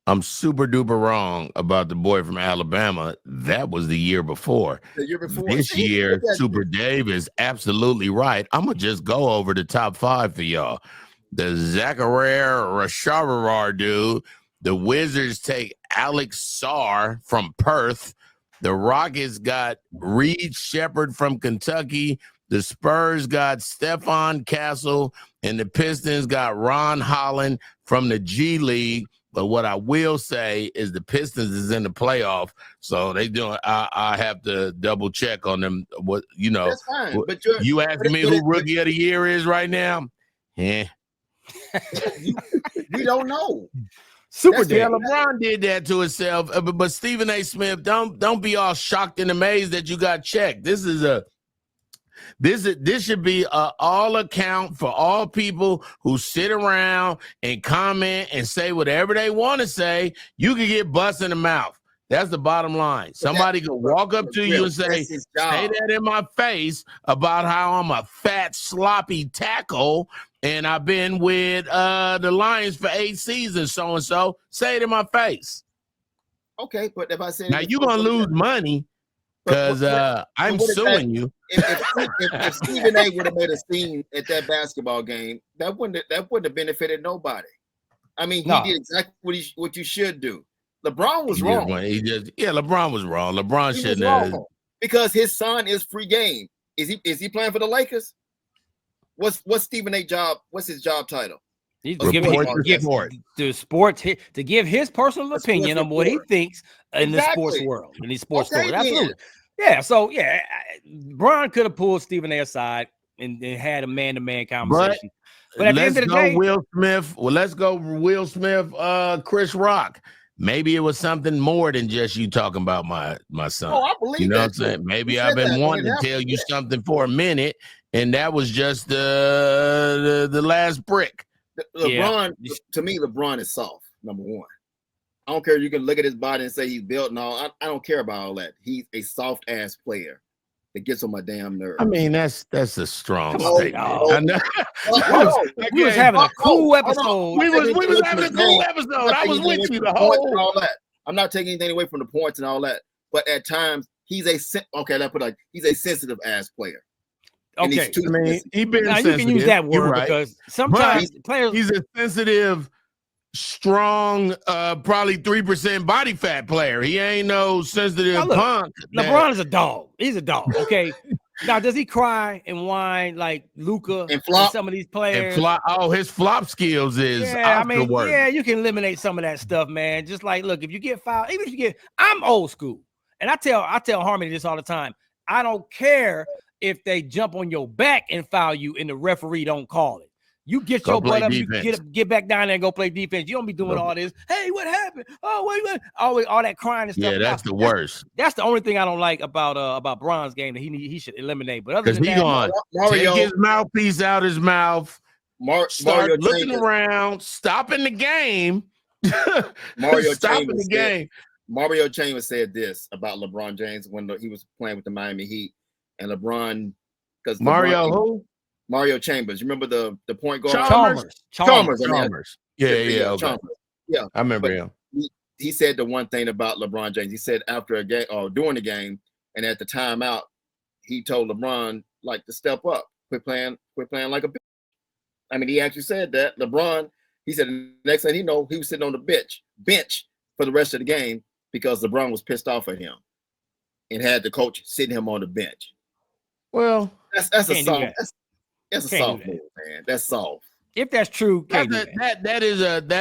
I'm super duper wrong about the boy from Alabama. That was the year before. The year before. This year, Super Dave is absolutely right. I'm going to just go over the top 5 for y'all. The Zachariah Racharar dude. The Wizards take Alex Sarr from Perth. The Rockets got Reed Shepherd from Kentucky. The Spurs got Stephon Castle. And the Pistons got Ron Holland from the G League. But what I will say is the Pistons is in the playoff. So they doing. I have to double check on them. What That's fine. But you asked me who Rookie of the Year is right now? Yeah. We don't know. LeBron did that to himself, but Stephen A. Smith, don't be all shocked and amazed that you got checked. This should be a all account for all people who sit around and comment and say whatever they want to say. You can get bust in the mouth. That's the bottom line. Somebody could walk up to you and say that in my face about how I'm a fat, sloppy tackle. And I've been with the Lions for 8 seasons, so-and-so. Say it in my face. Okay, but if I say now, you're going to lose money because I'm suing you. If Stephen A. would have made a scene at that basketball game, that wouldn't have benefited nobody. I mean, he did exactly what you should do. LeBron was wrong. LeBron was wrong. LeBron shouldn't have. Because his son is free game. Is he playing for the Lakers? What's Stephen A. job? What's his job title? He's A giving sports the sports to give his personal A sports opinion on what he report. thinks in the sports Exactly. world, in these sports Okay, stories. then. Absolutely. Yeah. So yeah, Bron could have pulled Stephen A aside and had a man-to-man conversation. But at the end of the day, Will Smith. Well, let's go Will Smith, Chris Rock. Maybe it was something more than just you talking about my son. Oh, I believe you know that what I'm saying? too. Maybe He I've said been that wanting when to it tell happened. you something for a minute, and that was just the last brick. LeBron, to me, LeBron is soft, number one. I don't care. You can look at his body and say he's built and all. I don't care about all that. He's a soft ass player that gets on my damn nerves. I mean, that's a strong Come on, statement. dog. I know. We was having a cool episode. We was having a cool episode. I was with you the whole. All that. I'm not taking anything away from the points and all that, but at times he's a he's a sensitive ass player. Okay, I mean, he been now sensitive. you can use that word right. because sometimes players. He's a sensitive, strong, probably 3% body fat player. He ain't no sensitive punk. LeBron is a dog. He's a dog. Okay. Now, does he cry and whine like Luka and flop? Some of these players? And flop. Oh, his flop skills is work. Yeah, you can eliminate some of that stuff, man. Just like, look, if you get fouled, even if you get, I'm old school, and I tell Harmoni this all the time. I don't care if they jump on your back and foul you, and the referee don't call it. You get your butt up, you get back down there and go play defense. You don't be doing all this. Hey, what happened? Oh, wait, always all that crying and stuff. Yeah, that's the worst. That's the only thing I don't like about Bron's game that he should eliminate. But other than that, Mario, take his mouthpiece out his mouth. Start Mario looking around, stopping the game. Stopping the game. Mario Chambers said this about LeBron James when he was playing with the Miami Heat, and LeBron because Mario Chambers. You remember the point guard? Chalmers. Yeah. Okay. Yeah. I remember him. He said the one thing about LeBron James. He said after a game or during the game and at the timeout, he told LeBron like to step up, quit playing like a bitch. I mean, he actually said that. LeBron, he said the next thing he know, he was sitting on the bench for the rest of the game because LeBron was pissed off at him and had the coach sitting him on the bench. Well, that's a soft. That's a soft move, man. That's soft. If that's true, that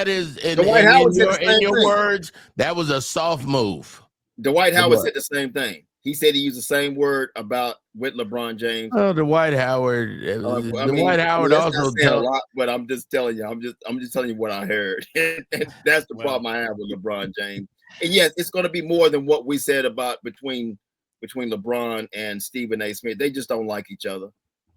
is in your words, that was a soft move. Dwight Howard said the same thing. He said he used the same word with LeBron James. Oh, Dwight Howard. Dwight Howard also a lot, but I'm just telling you. I'm just telling you what I heard. And that's the problem I have with LeBron James. And yes, it's going to be more than what we said about between LeBron and Stephen A. Smith. They just don't like each other.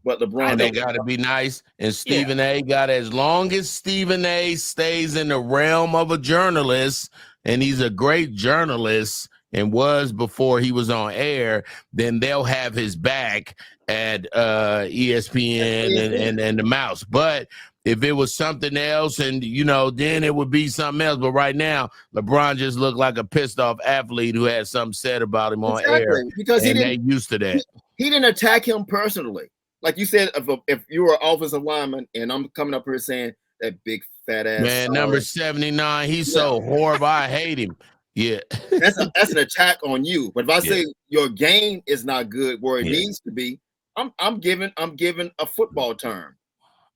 But LeBron, they got to be nice. And Stephen A. got, as long as Stephen A. stays in the realm of a journalist, and he's a great journalist and was before he was on air, then they'll have his back at ESPN and the Mouse. But if it was something else, and then it would be something else. But right now, LeBron just looked like a pissed off athlete who had something said about him on air, because they're used to that. He didn't attack him personally. Like you said, if you were an offensive lineman, and I'm coming up here saying that big fat ass man, number 79, he's so horrible. I hate him. Yeah, that's an attack on you. But if I say your game is not good where it needs to be, I'm giving a football term.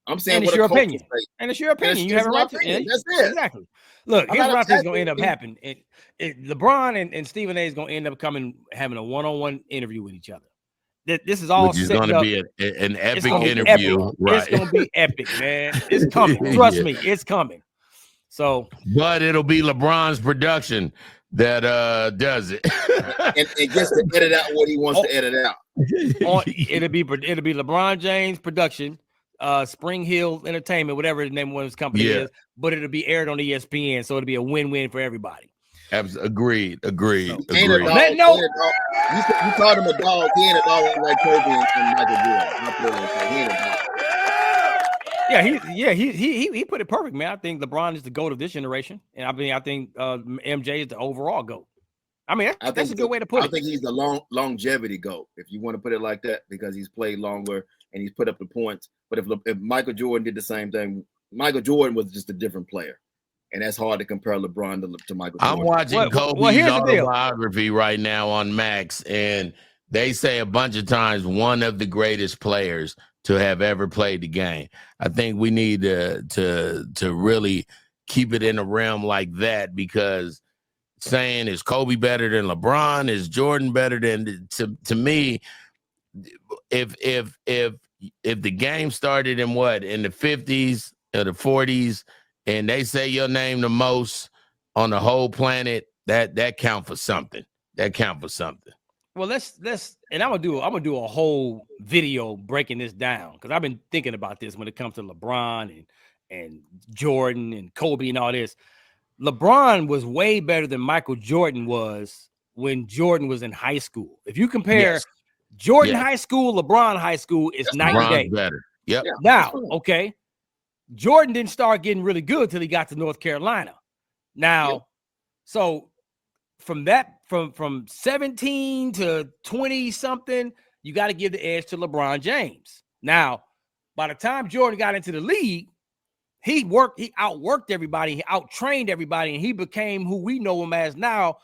I'm saying and it's your opinion, and it's your opinion. You have a right to. That's it. Exactly. Look, here's what I think is going to end up happening. LeBron and Stephen A. is going to end up having a one-on-one interview with each other. This is all which is going to be an epic interview. Epic. Right. It's going to be epic, man. It's coming. Trust me, it's coming. So, but it'll be LeBron's production that does it, and gets to edit out what he wants to edit out. It'll be LeBron James production, Spring Hill Entertainment, whatever the name of his company is. But it'll be aired on ESPN, so it'll be a win-win for everybody. Agreed. You called him a dog. He ain't a dog like Kobe and Michael Jordan. He ain't a dog. Yeah, he put it perfect, man. I think LeBron is the GOAT of this generation, and I think MJ is the overall GOAT. I mean, that's a good way to put it. I think he's the longevity GOAT, if you want to put it like that, because he's played longer and he's put up the points. But if Michael Jordan did the same thing, Michael Jordan was just a different player. And that's hard to compare LeBron to Michael Jordan. I'm watching Kobe's autobiography right now on Max, and they say a bunch of times one of the greatest players to have ever played the game. I think we need to really keep it in a realm like that, because saying is Kobe better than LeBron, is Jordan better than, to me, if the game started in the 50s or the 40s, and they say your name the most on the whole planet, that count for something. That count for something. Well, let's and I'm gonna do a whole video breaking this down, because I've been thinking about this when it comes to LeBron and Jordan and Kobe and all this. LeBron was way better than Michael Jordan was when Jordan was in high school. If you compare Jordan high school, LeBron high school, it's night and day. Better. Yep. Yeah, Now, okay, Jordan didn't start getting really good till he got to North Carolina. Now, so from 17 to 20 something, you got to give the edge to LeBron James. Now, by the time Jordan got into the league, he outworked everybody, he outtrained everybody, and he became who we know him as now,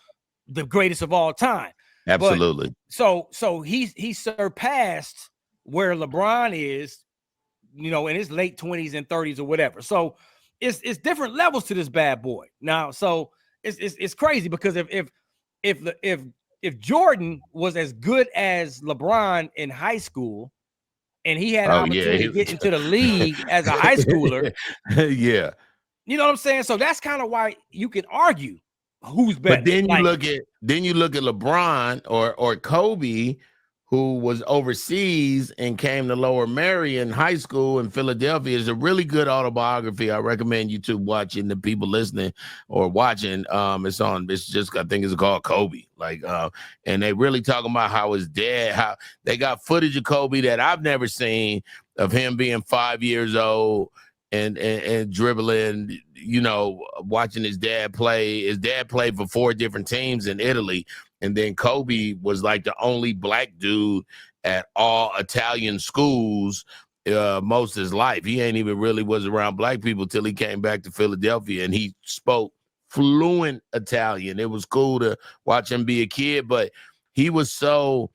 the greatest of all time. Absolutely. But, so he surpassed where LeBron is, in his late 20s and 30s or whatever. So it's different levels to this bad boy now. So it's crazy, because if Jordan was as good as LeBron in high school, and he had an opportunity to get into the league as a high schooler, yeah, you know what I'm saying? So that's kind of why you can argue who's better. But then you look at LeBron or Kobe, who was overseas and came to Lower Merion High School in Philadelphia. Is a really good autobiography. I recommend you to watching, the people listening or watching. I think it's called Kobe. And they really talking about how his dad, how they got footage of Kobe that I've never seen, of him being 5 years old and dribbling, watching his dad play. His dad played for 4 different teams in Italy. And then Kobe was like the only black dude at all Italian schools most of his life. He ain't even really was around black people till he came back to Philadelphia, and he spoke fluent Italian. It was cool to watch him be a kid, but he was the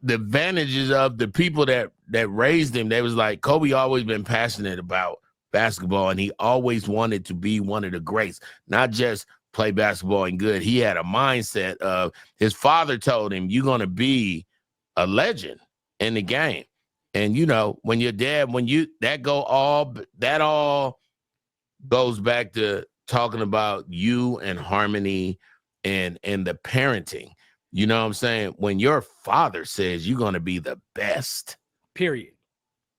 advantages of the people that raised him, they was like, Kobe always been passionate about basketball, and he always wanted to be one of the greats, not just play basketball and good. He had a mindset of, his father told him, you're going to be a legend in the game. And, when your dad, that all goes back to talking about you and Harmony and the parenting. You know what I'm saying? When your father says you're going to be the best, period,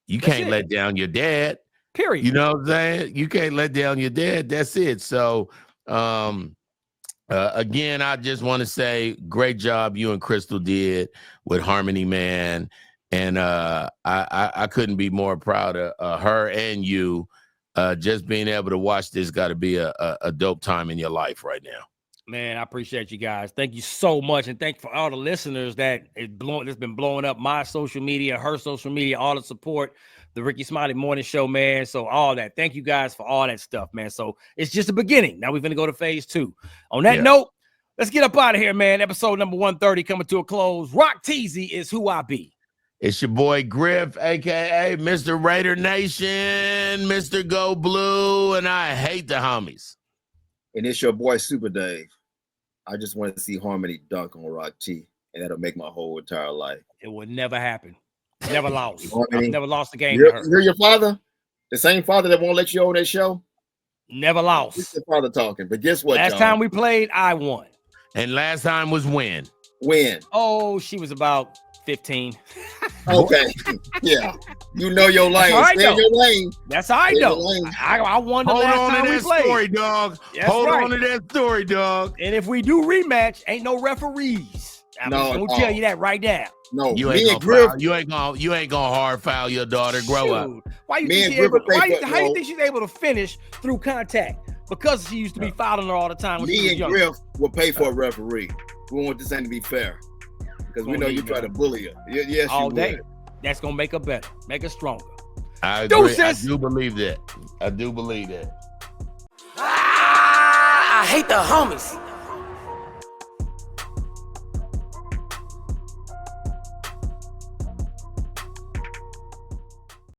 you can't let down your dad. Period. You know what I'm saying? You can't let down your dad. That's it. So, again, I just want to say, great job you and Crystal did with Harmony, man. And I couldn't be more proud of her and you. Just being able to watch this got to be a dope time in your life right now. Man, I appreciate you guys. Thank you so much. And thank you for all the listeners that's been blowing up my social media, her social media, all the support, the Ricky Smiley Morning Show, man. So all that. Thank you guys for all that stuff, man. So it's just a beginning. Now we're going to go to phase 2. On that note, let's get up out of here, man. Episode number 130 coming to a close. Rock Teasy is who I be. It's your boy Griff, a.k.a. Mr. Raider Nation, Mr. Go Blue, and I hate the homies. And it's your boy Super Dave. I just want to see Harmony dunk on Rock T, and that'll make my whole entire life. It would never happen. Never lost. Harmony, I've never lost a game. You're your father? The same father that won't let you on that show? Never lost. It's your father talking. But guess what, last time we played, I won. And last time was when? When? Oh, she was about 15. Okay. Yeah. You know your lane. Right, Stay in your lane. That's how I know. I won the last time we played. Story, dog. Hold on to that story, dog. And if we do rematch, ain't no referees. I'm gonna tell you that right now. No, you ain't gonna hard foul your daughter. Grow up. Why you think how you think she's able to finish through contact? Because she used to be fouling her all the time. Me and Griff will pay for a referee. We want this thing to be fair. Because we know you try to bully her. Yes, all day. That's gonna make her better, make her stronger. I agree. I do believe that. I hate the homies.